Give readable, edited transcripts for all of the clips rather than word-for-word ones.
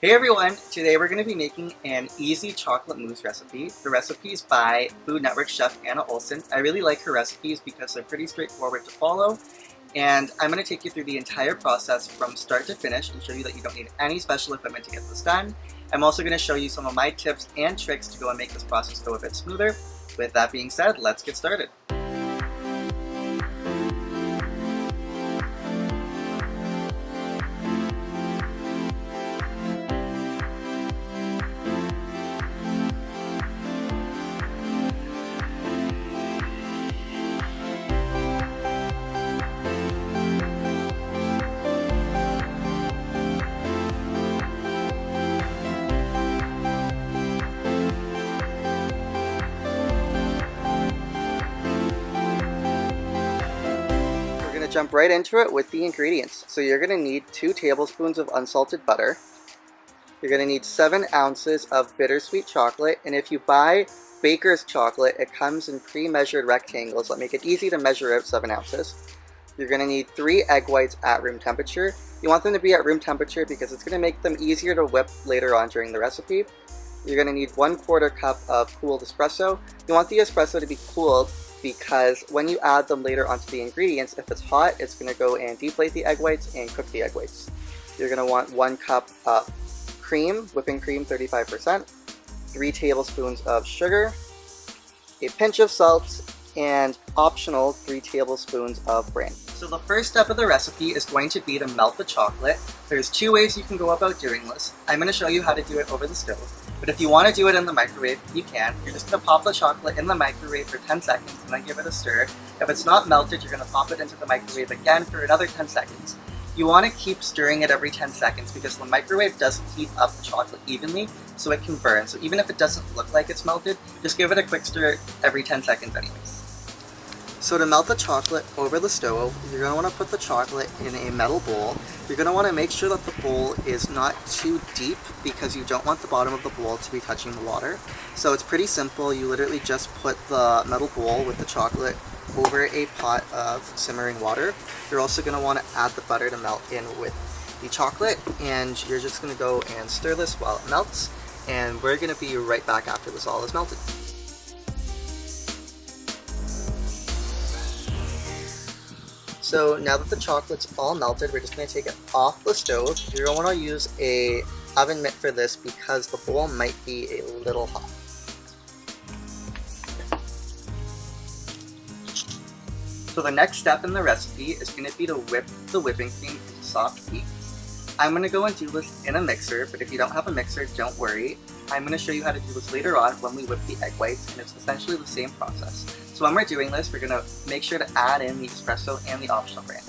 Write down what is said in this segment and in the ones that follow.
Hey everyone! Today we're going to be making an easy chocolate mousse recipe. The recipe is by Food Network chef Anna Olsen. I really like her recipes because they're pretty straightforward to follow, and I'm going to take you through the entire process from start to finish and show you that you don't need any special equipment to get this done. I'm also going to show you some of my tips and tricks to go and make this process go a bit smoother. With that being said, let's get started. Jump right into it with the ingredients. So you're going to need 2 tablespoons of unsalted butter. You're going to need 7 ounces of bittersweet chocolate, and if you buy baker's chocolate, it comes in pre-measured rectangles that make it easy to measure out 7 ounces. You're going to need 3 egg whites at room temperature. You want them to be at room temperature because it's going to make them easier to whip later on during the recipe. You're going to need 1/4 cup of cooled espresso. You want the espresso to be cooled because when you add them later onto the ingredients, if it's hot, it's going to go and deflate the egg whites and cook the egg whites. You're going to want 1 cup of cream, whipping cream 35%, 3 tablespoons of sugar, a pinch of salt, and optional 3 tablespoons of brandy. So the first step of the recipe is going to be to melt the chocolate. There's 2 ways you can go about doing this. I'm going to show you how to do it over the stove. But if you want to do it in the microwave, you can. You're just going to pop the chocolate in the microwave for 10 seconds and then give it a stir. If it's not melted, you're going to pop it into the microwave again for another 10 seconds. You want to keep stirring it every 10 seconds because the microwave doesn't heat up the chocolate evenly, so it can burn. So even if it doesn't look like it's melted, just give it a quick stir every 10 seconds anyways. So to melt the chocolate over the stove, you're going to want to put the chocolate in a metal bowl. You're going to want to make sure that the bowl is not too deep because you don't want the bottom of the bowl to be touching the water. So it's pretty simple. You literally just put the metal bowl with the chocolate over a pot of simmering water. You're also going to want to add the butter to melt in with the chocolate, and you're just going to go and stir this while it melts, and we're going to be right back after this all is melted. So now that the chocolate's all melted, we're just going to take it off the stove. You're going to want to use a oven mitt for this because the bowl might be a little hot. So the next step in the recipe is going to be to whip the whipping cream into soft peaks. I'm going to go and do this in a mixer, but if you don't have a mixer, don't worry. I'm going to show you how to do this later on when we whip the egg whites, and it's essentially the same process. So when we're doing this, we're going to make sure to add in the espresso and the optional brandy.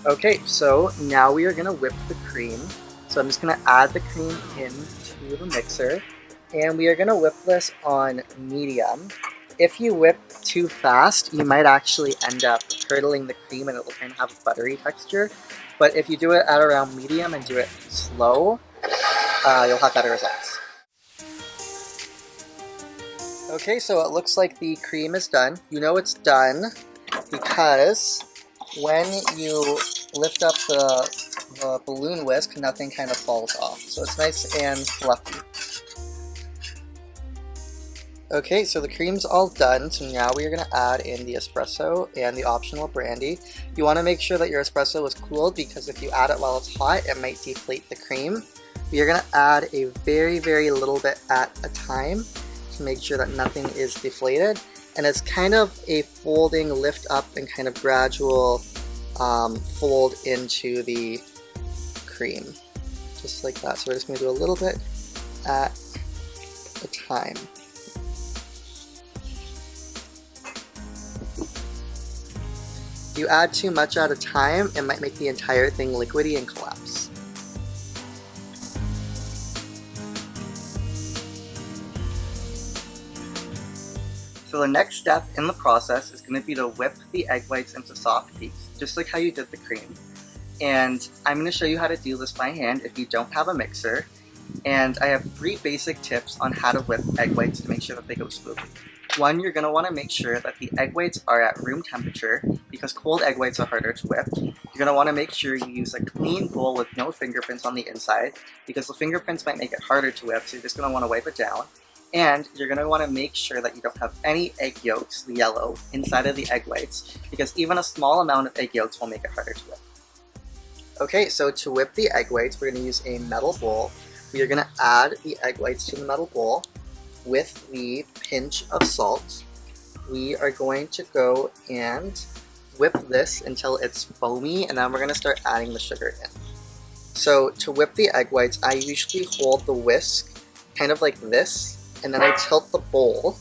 Okay, so now we are going to whip the cream. So I'm just going to add the cream into the mixer, and we are going to whip this on medium. If you whip too fast, you might actually end up curdling the cream and it will kind of have a buttery texture. But if you do it at around medium and do it slow, you'll have better results. Okay, so it looks like the cream is done. You know it's done because when you lift up the balloon whisk, nothing kind of falls off. So it's nice and fluffy. Okay, so the cream's all done, so now we are going to add in the espresso and the optional brandy. You want to make sure that your espresso is cooled because if you add it while it's hot, it might deflate the cream. You're going to add a very, very little bit at a time to make sure that nothing is deflated. And it's kind of a folding lift up and kind of gradual fold into the cream. Just like that. So we're just going to do a little bit at a time. If you add too much at a time, it might make the entire thing liquidy and collapse. So the next step in the process is going to be to whip the egg whites into soft peaks, just like how you did the cream. And I'm going to show you how to do this by hand if you don't have a mixer. And I have 3 basic tips on how to whip egg whites to make sure that they go smoothly. One, you're going to want to make sure that the egg whites are at room temperature because cold egg whites are harder to whip. You're going to want to make sure you use a clean bowl with no fingerprints on the inside because the fingerprints might make it harder to whip, so you're just going to want to wipe it down. And you're going to want to make sure that you don't have any egg yolks, the yellow, inside of the egg whites because even a small amount of egg yolks will make it harder to whip. Okay, so to whip the egg whites, we're going to use a metal bowl. We are going to add the egg whites to the metal bowl with the pinch of salt. We are going to go and whip this until it's foamy, and then we're going to start adding the sugar in. So to whip the egg whites, I usually hold the whisk kind of like this, and then I tilt the bowl,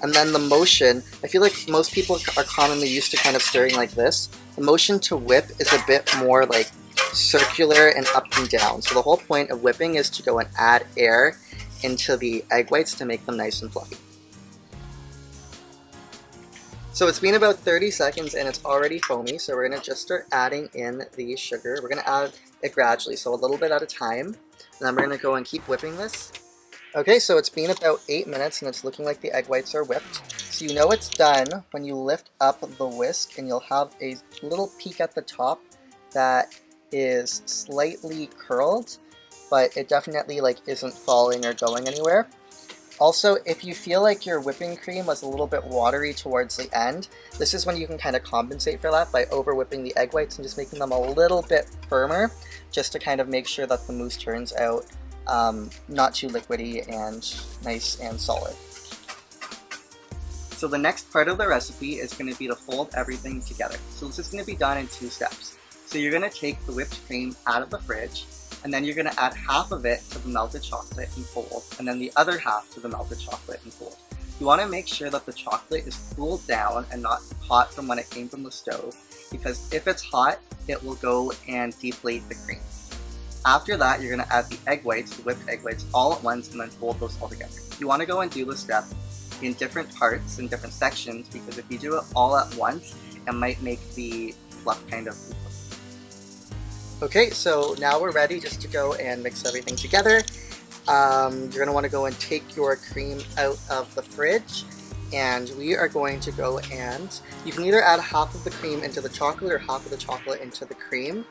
and then the motion, I feel like most people are commonly used to kind of stirring like this. The motion to whip is a bit more like circular and up and down. So the whole point of whipping is to go and add air into the egg whites to make them nice and fluffy. So it's been about 30 seconds and it's already foamy, so we're going to just start adding in the sugar. We're going to add it gradually, so a little bit at a time, and then we're going to go and keep whipping this. Okay, so it's been about 8 minutes and it's looking like the egg whites are whipped. So you know it's done when you lift up the whisk and you'll have a little peak at the top that is slightly curled, but it definitely like isn't falling or going anywhere. Also, if you feel like your whipping cream was a little bit watery towards the end, this is when you can kind of compensate for that by over whipping the egg whites and just making them a little bit firmer, just to kind of make sure that the mousse turns out not too liquidy and nice and solid. So the next part of the recipe is going to be to fold everything together. So this is going to be done in 2 steps. So you're going to take the whipped cream out of the fridge, and then you're going to add half of it to the melted chocolate and fold, and then the other half to the melted chocolate and fold. You want to make sure that the chocolate is cooled down and not hot from when it came from the stove, because if it's hot, it will go and deflate the cream. After that, you're going to add the egg whites, the whipped egg whites, all at once and then fold those all together. You want to go and do this step in different parts, in different sections, because if you do it all at once, it might make the fluff kind of loose. Okay, so now we're ready just to go and mix everything together. You're going to want to go and take your cream out of the fridge, and we are going to go and, you can either add half of the cream into the chocolate or half of the chocolate into the cream.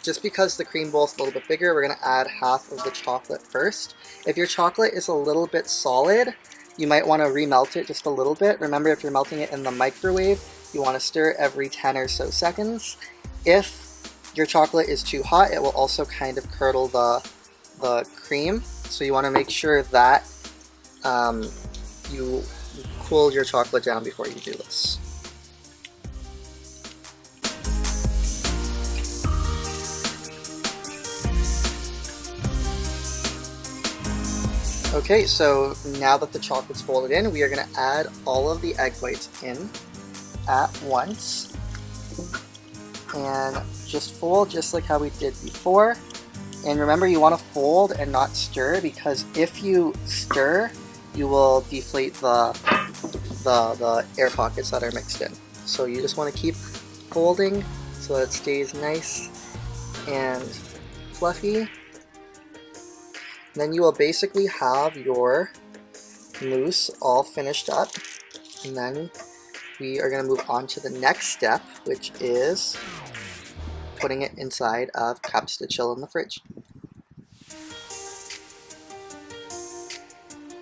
Just because the cream bowl is a little bit bigger, we're going to add half of the chocolate first. If your chocolate is a little bit solid, you might want to remelt it just a little bit. Remember, if you're melting it in the microwave, you want to stir every 10 or so seconds. If your chocolate is too hot, it will also kind of curdle the cream. So you want to make sure that you cool your chocolate down before you do this. Okay, so now that the chocolate's folded in, we are going to add all of the egg whites in at once. And just fold just like how we did before. And remember, you want to fold and not stir, because if you stir, you will deflate the air pockets that are mixed in. So you just want to keep folding so that it stays nice and fluffy. Then you will basically have your mousse all finished up, and then we are going to move on to the next step, which is putting it inside of cups to chill in the fridge.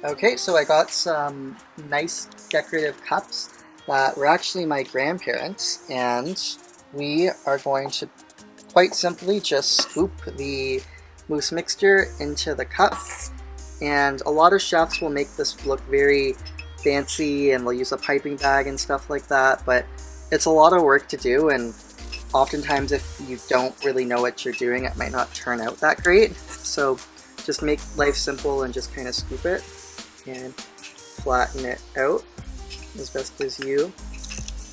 Okay, so I got some nice decorative cups that were actually my grandparents', and we are going to quite simply just scoop the mousse mixture into the cups. And a lot of chefs will make this look very fancy and they'll use a piping bag and stuff like that, but it's a lot of work to do, and oftentimes if you don't really know what you're doing, it might not turn out that great. So just make life simple and just kind of scoop it and flatten it out as best as you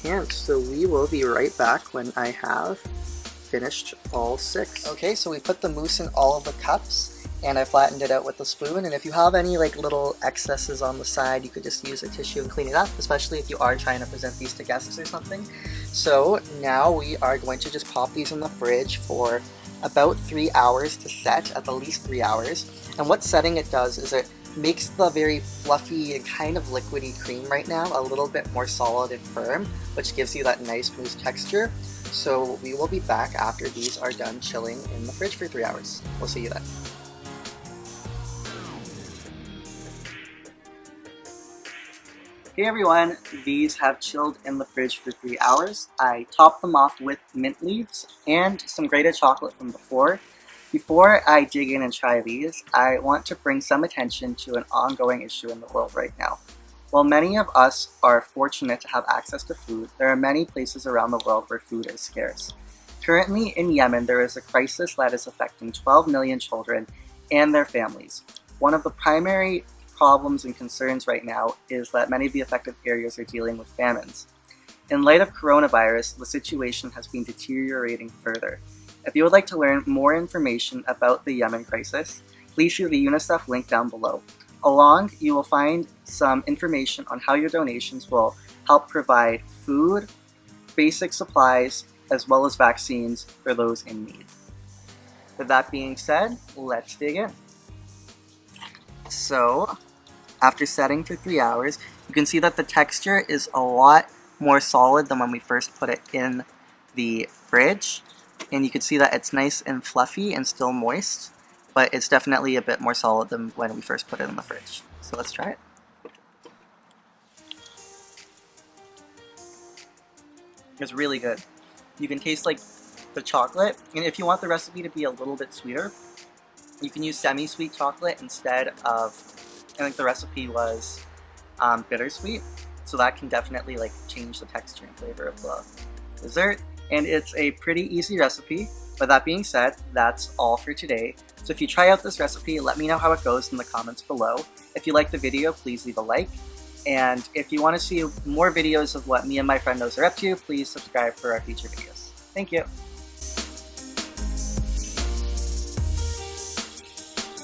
can. So we will be right back when I have finished all 6. Okay, so we put the mousse in all of the cups, and I flattened it out with a spoon, and if you have any like little excesses on the side, you could just use a tissue and clean it up, especially if you are trying to present these to guests or something. So now we are going to just pop these in the fridge for about 3 hours to set, at the least 3 hours. And what setting it does is it makes the very fluffy and kind of liquidy cream right now a little bit more solid and firm, which gives you that nice mousse texture. So we will be back after these are done chilling in the fridge for 3 hours. We'll see you then. Hey everyone, these have chilled in the fridge for 3 hours. I topped them off with mint leaves and some grated chocolate from before. Before I dig in and try these, I want to bring some attention to an ongoing issue in the world right now. While many of us are fortunate to have access to food, there are many places around the world where food is scarce. Currently in Yemen, there is a crisis that is affecting 12 million children and their families. One of the primary problems and concerns right now is that many of the affected areas are dealing with famines. In light of coronavirus, the situation has been deteriorating further. If you would like to learn more information about the Yemen crisis, please see the UNICEF link down below. Along, you will find some information on how your donations will help provide food, basic supplies, as well as vaccines for those in need. With that being said, let's dig in. So, after setting for 3 hours, you can see that the texture is a lot more solid than when we first put it in the fridge. And you can see that it's nice and fluffy and still moist, but it's definitely a bit more solid than when we first put it in the fridge. So let's try it. It's really good. You can taste like the chocolate, and if you want the recipe to be a little bit sweeter, you can use semi-sweet chocolate instead of, I think the recipe was bittersweet, so that can definitely like change the texture and flavor of the dessert. And it's a pretty easy recipe. With that being said, that's all for today. So if you try out this recipe, let me know how it goes in the comments below. If you like the video, please leave a like. And if you want to see more videos of what me and my friend Mousse are up to, please subscribe for our future videos. Thank you.